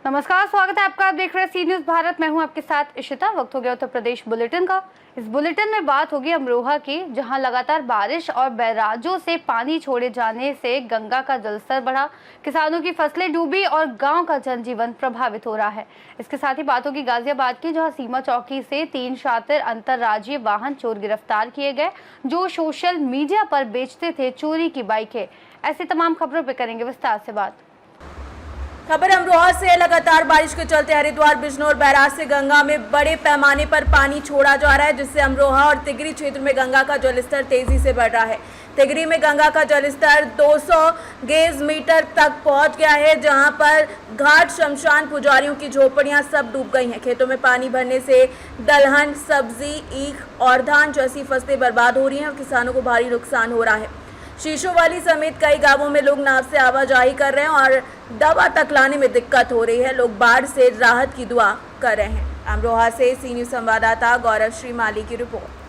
नमस्कार, स्वागत है आपका। आप देख रहे हैं सी न्यूज भारत। मैं हूं आपके साथ इशिता। वक्त हो गया उत्तर प्रदेश बुलेटिन का। इस बुलेटिन में बात होगी अमरोहा की, जहां लगातार बारिश और बैराजों से पानी छोड़े जाने से गंगा का जलस्तर बढ़ा, किसानों की फसलें डूबी और गांव का जनजीवन प्रभावित हो रहा है। इसके साथ ही बात होगी गाजियाबाद की, जहां सीमा चौकी से 3 शातिर अंतर्राज्यीय वाहन चोर गिरफ्तार किए गए, जो सोशल मीडिया पर बेचते थे चोरी की बाइकें। ऐसी तमाम खबरों पर करेंगे विस्तार से बात। खबर अमरोहा से। लगातार बारिश के चलते हरिद्वार बिजनौर बैराज से गंगा में बड़े पैमाने पर पानी छोड़ा जा रहा है, जिससे अमरोहा और तिगरी क्षेत्र में गंगा का जलस्तर तेजी से बढ़ रहा है। तिगरी में गंगा का जलस्तर 200 गेज मीटर तक पहुंच गया है, जहां पर घाट, शमशान, पुजारियों की झोपड़ियां सब डूब गई हैं। खेतों में पानी भरने से दलहन, सब्जी, ईख और धान जैसी फसलें बर्बाद हो रही हैं और किसानों को भारी नुकसान हो रहा है। शीशोवाली समेत कई गांवों में लोग नाव से आवाजाही कर रहे हैं और दवा तक लाने में दिक्कत हो रही है। लोग बाढ़ से राहत की दुआ कर रहे हैं। अमरोहा से सी न्यूज संवाददाता गौरव श्रीमाली की रिपोर्ट।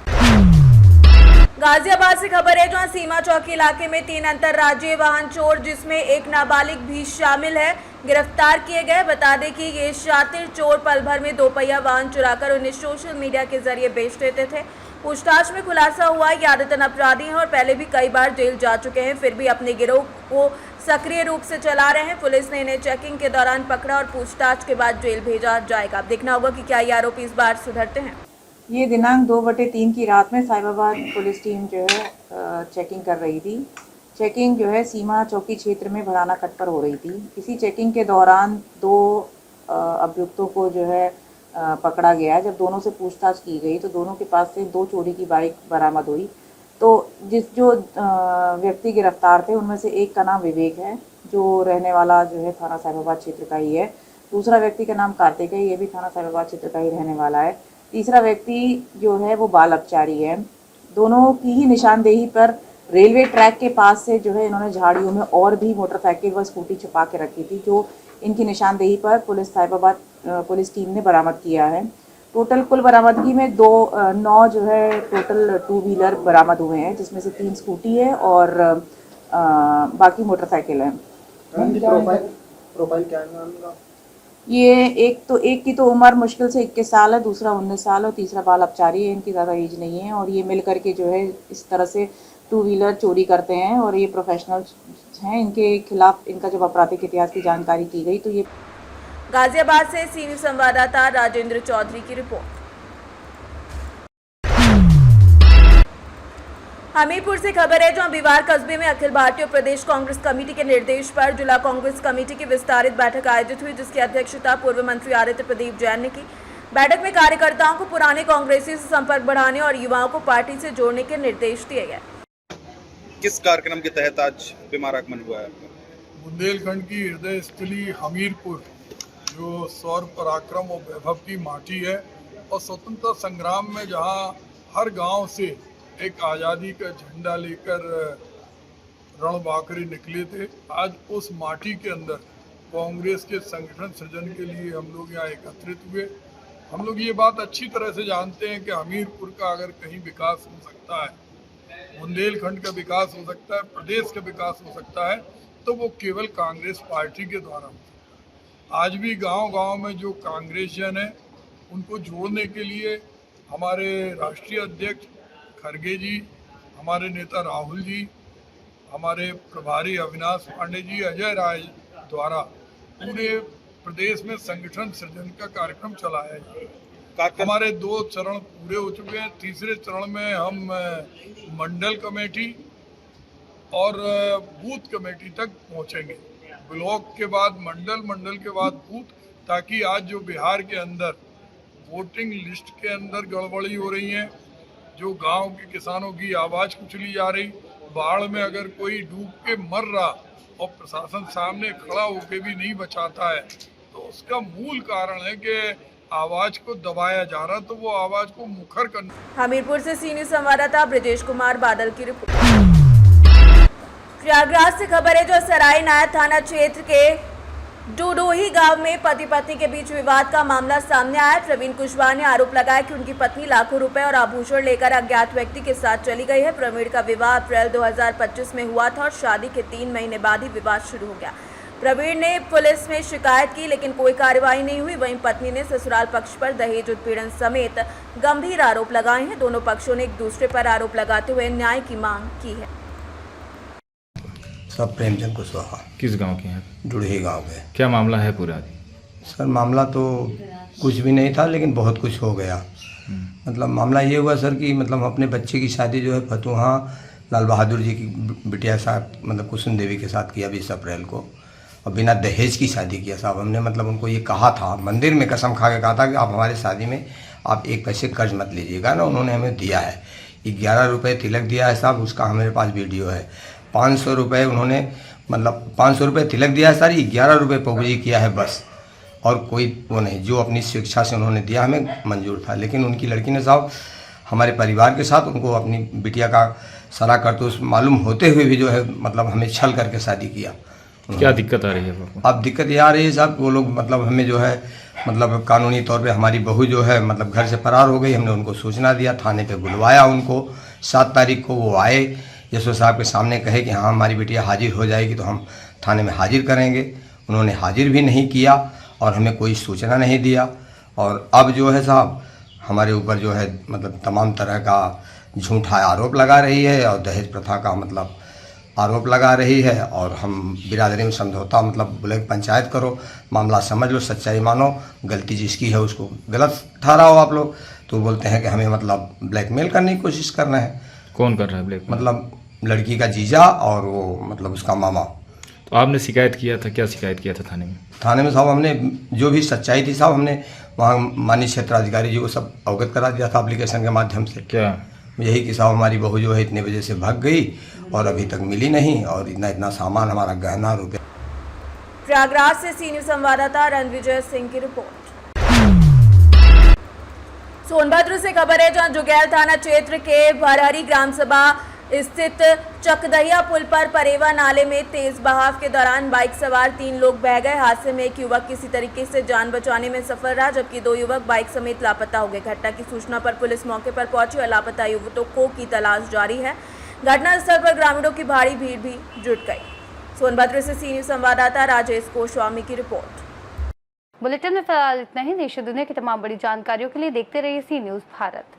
गाजियाबाद से खबर है, जहां सीमा चौकी इलाके में 3 अंतर्राज्यीय वाहन चोर, जिसमें एक नाबालिग भी शामिल है, गिरफ्तार किए गए। बता दें कि ये शातिर चोर पल भर में 2 पहिया वाहन चुराकर उन्हें सोशल मीडिया के जरिए बेच देते थे। पूछताछ में खुलासा हुआ कि आदतन अपराधी हैं और पहले भी कई बार जेल जा चुके हैं, फिर भी अपने गिरोह को सक्रिय रूप से चला रहे हैं। पुलिस ने इन्हें चेकिंग के दौरान पकड़ा और पूछताछ के बाद जेल भेजा जाएगा। अब देखना होगा कि क्या ये आरोपी इस बार सुधरते हैं। ये दिनांक 2/3 की रात में साहिबाबाद पुलिस टीम जो है चेकिंग कर रही थी। चेकिंग जो है सीमा चौकी क्षेत्र में भराना कट पर हो रही थी। इसी चेकिंग के दौरान 2 अभियुक्तों को जो है पकड़ा गया। जब दोनों से पूछताछ की गई तो दोनों के पास से 2 चोरी की बाइक बरामद हुई। तो जो व्यक्ति गिरफ्तार थे उनमें से एक का नाम विवेक है, जो रहने वाला जो है थाना साहिबाबाद क्षेत्र का ही है। दूसरा व्यक्ति का नाम कार्तिक है, ये भी थाना साहिबाबाद क्षेत्र का ही रहने वाला है। तीसरा व्यक्ति जो है वो बाल अपचारी है। दोनों की ही निशानदेही पर रेलवे ट्रैक के पास से जो है इन्होंने झाड़ियों में और भी मोटरसाइकिल व स्कूटी छुपा के रखी थी, जो इनकी निशानदेही पर पुलिस साहिबाबाद पुलिस टीम ने बरामद किया है। टोटल कुल बरामदगी में 9 जो है टोटल 2 व्हीलर बरामद हुए हैं, जिसमें से 3 स्कूटी है और बाकी मोटरसाइकिल है। प्रोफाइल क्या है? ये एक की तो उम्र मुश्किल से 21 साल है, दूसरा 19 साल और तीसरा बाल अपचारी है। इनकी ज़्यादा एज नहीं है और ये मिल करके जो है इस तरह से 2 व्हीलर चोरी करते हैं और ये प्रोफेशनल हैं। इनके खिलाफ इनका जब आपराधिक इतिहास की जानकारी की गई तो ये। गाजियाबाद से सी न्यूज संवाददाता राजेंद्र चौधरी की रिपोर्ट। हमीरपुर से खबर है, जहां बिवार कस्बे में अखिल भारतीय प्रदेश कांग्रेस कमेटी के निर्देश पर जिला कांग्रेस कमेटी की विस्तारित बैठक आयोजित हुई, जिसकी अध्यक्षता पूर्व मंत्री आदित्य प्रदीप जैन ने की। बैठक में कार्यकर्ताओं को पुराने कांग्रेसियों से संपर्क बढ़ाने और युवाओं को पार्टी से जोड़ने के निर्देश दिए गए। किस कार्यक्रम के तहत आज बीमार आगमन हुआ है? बुंदेलखंड की हृदय स्थली हमीरपुर, जो शौर्य पराक्रम और वैभव की माटी है और स्वतंत्रता संग्राम में जहां हर गांव से एक आज़ादी का झंडा लेकर रणबांकुरे निकले थे, आज उस माटी के अंदर कांग्रेस के संगठन सृजन के लिए हम लोग यहाँ एकत्रित हुए। हम लोग ये बात अच्छी तरह से जानते हैं कि हमीरपुर का अगर कहीं विकास हो सकता है, बुंदेलखंड का विकास हो सकता है, प्रदेश का विकास हो सकता है, तो वो केवल कांग्रेस पार्टी के द्वारा हो सकता है। आज भी गांव-गांव में जो कांग्रेसियन है उनको जोड़ने के लिए हमारे राष्ट्रीय अध्यक्ष खड़गे जी, हमारे नेता राहुल जी, हमारे प्रभारी अविनाश पांडे जी, अजय राय द्वारा पूरे प्रदेश में संगठन सृजन का कार्यक्रम चलाया जाए। हमारे 2 चरण पूरे हो चुके हैं। तीसरे चरण में हम मंडल कमेटी और बूथ कमेटी तक पहुंचेंगे। ब्लॉक के बाद मंडल, मंडल के बाद बूथ, ताकि आज जो बिहार के अंदर वोटिंग लिस्ट के अंदर गड़बड़ी हो रही है, जो गांव के किसानों की आवाज़ कुचली जा रही, बाढ़ में अगर कोई डूब के मर रहा और प्रशासन सामने खड़ा होकर भी नहीं बचाता है, तो उसका मूल कारण है कि आवाज को दबाया जा रहा, तो वो आवाज को मुखर करना। हमीरपुर से सी न्यूज संवाददाता ब्रजेश कुमार बादल की रिपोर्ट। प्रयागराज से खबर है, जो सराय नायक थाना क्षेत्र के डोडोही गांव में पति पत्नी के बीच विवाद का मामला सामने आया। प्रवीण कुशवाहा ने आरोप लगाया कि उनकी पत्नी लाखों रुपए और आभूषण लेकर अज्ञात व्यक्ति के साथ चली गई है। प्रवीण का विवाह अप्रैल 2025 में हुआ था और शादी के 3 महीने बाद ही विवाद शुरू हो गया। प्रवीण ने पुलिस में शिकायत की लेकिन कोई कार्रवाई नहीं हुई। वहीं पत्नी ने ससुराल पक्ष पर दहेज उत्पीड़न समेत गंभीर आरोप लगाए हैं। दोनों पक्षों ने एक दूसरे पर आरोप लगाते हुए न्याय की मांग की है। सब प्रेमचंद कुशवाहा, किस गांव के हैं? जुड़ही गांव के। क्या मामला है पूरा? सर मामला तो कुछ भी नहीं था लेकिन बहुत कुछ हो गया। मतलब मामला ये हुआ सर कि मतलब अपने बच्चे की शादी जो है फतुहा लाल बहादुर जी की बिटिया के साथ मतलब कुसुम देवी के साथ किया 20 अप्रैल को, और बिना दहेज की शादी किया साहब। हमने मतलब उनको ये कहा था, मंदिर में कसम खा के कहा था कि आप हमारी शादी में आप 1 पैसे कर्ज मत लीजिएगा ना। उन्होंने हमें दिया है, 11 रुपये तिलक दिया है साहब, उसका हमारे पास वीडियो है। 500 रुपये उन्होंने मतलब 500 रुपये तिलक दिया है सर, 11 रुपये पगड़ी किया है बस, और कोई वो नहीं। जो अपनी शिक्षा से उन्होंने दिया हमें मंजूर था, लेकिन उनकी लड़की ने साहब हमारे परिवार के साथ उनको अपनी बिटिया का सलाह करते मालूम होते हुए भी जो है मतलब हमें छल करके शादी किया। क्या दिक्कत आ रही है आपको? अब दिक्कत ये आ रही है साहब, वो लोग मतलब हमें जो है मतलब कानूनी तौर पे हमारी बहू जो है मतलब घर से फरार हो गई। हमने उनको सूचना दिया, थाने पे बुलवाया उनको। 7 तारीख को वो आए, यशो साहब के सामने कहे कि हाँ हमारी बिटिया हाजिर हो जाएगी तो हम थाने में हाजिर करेंगे। उन्होंने हाजिर भी नहीं किया और हमें कोई सूचना नहीं दिया। और अब जो है साहब हमारे ऊपर जो है मतलब तमाम तरह का झूठा आरोप लगा रही है और दहेज प्रथा का मतलब आरोप लगा रही है। और हम बिरादरी में समझौता मतलब बोले पंचायत करो, मामला समझ लो, सच्चाई मानो, गलती जिसकी है उसको गलत ठहराओ आप लोग। तो बोलते हैं कि हमें मतलब ब्लैकमेल करने की कोशिश कर रहे हैं। कौन कर रहा है ब्लैकमेल? मतलब लड़की का जीजा और वो मतलब उसका मामा। तो आपने शिकायत किया था? क्या शिकायत किया था थाने में? थाने में साहब हमने जो भी सच्चाई थी साहब हमने वहाँ माननीय क्षेत्राधिकारी जी को सब अवगत करा दिया था एप्लीकेशन के माध्यम से। क्या? यही कि साहब हमारी बहू जो है इतने बजे से भाग गई और अभी तक मिली नहीं, और इतना सामान हमारा गहना रुपया। प्रयागराज से सी न्यूज संवाददाता रणविजय सिंह की रिपोर्ट। सोनभद्र से खबर है जहां जुगैल थाना क्षेत्र के भरहरी ग्राम सभा स्थित चकदहिया पुल पर परेवा नाले में तेज बहाव के दौरान बाइक सवार 3 लोग बह गए। हादसे में एक युवक किसी तरीके से जान बचाने में सफल रहा, जबकि 2 युवक बाइक समेत लापता हो गए। घटना की सूचना पर पुलिस मौके पर पहुंची और लापता युवकों की तलाश जारी है। घटनास्थल पर ग्रामीणों की भारी भीड़ भी जुट गई। सोनभद्र से सी न्यूज संवाददाता राजेश गोस्वामी की रिपोर्ट। बुलेटिन में फिलहाल इतना ही। देश और दुनिया की तमाम बड़ी जानकारियों के लिए देखते रहिए सी न्यूज भारत।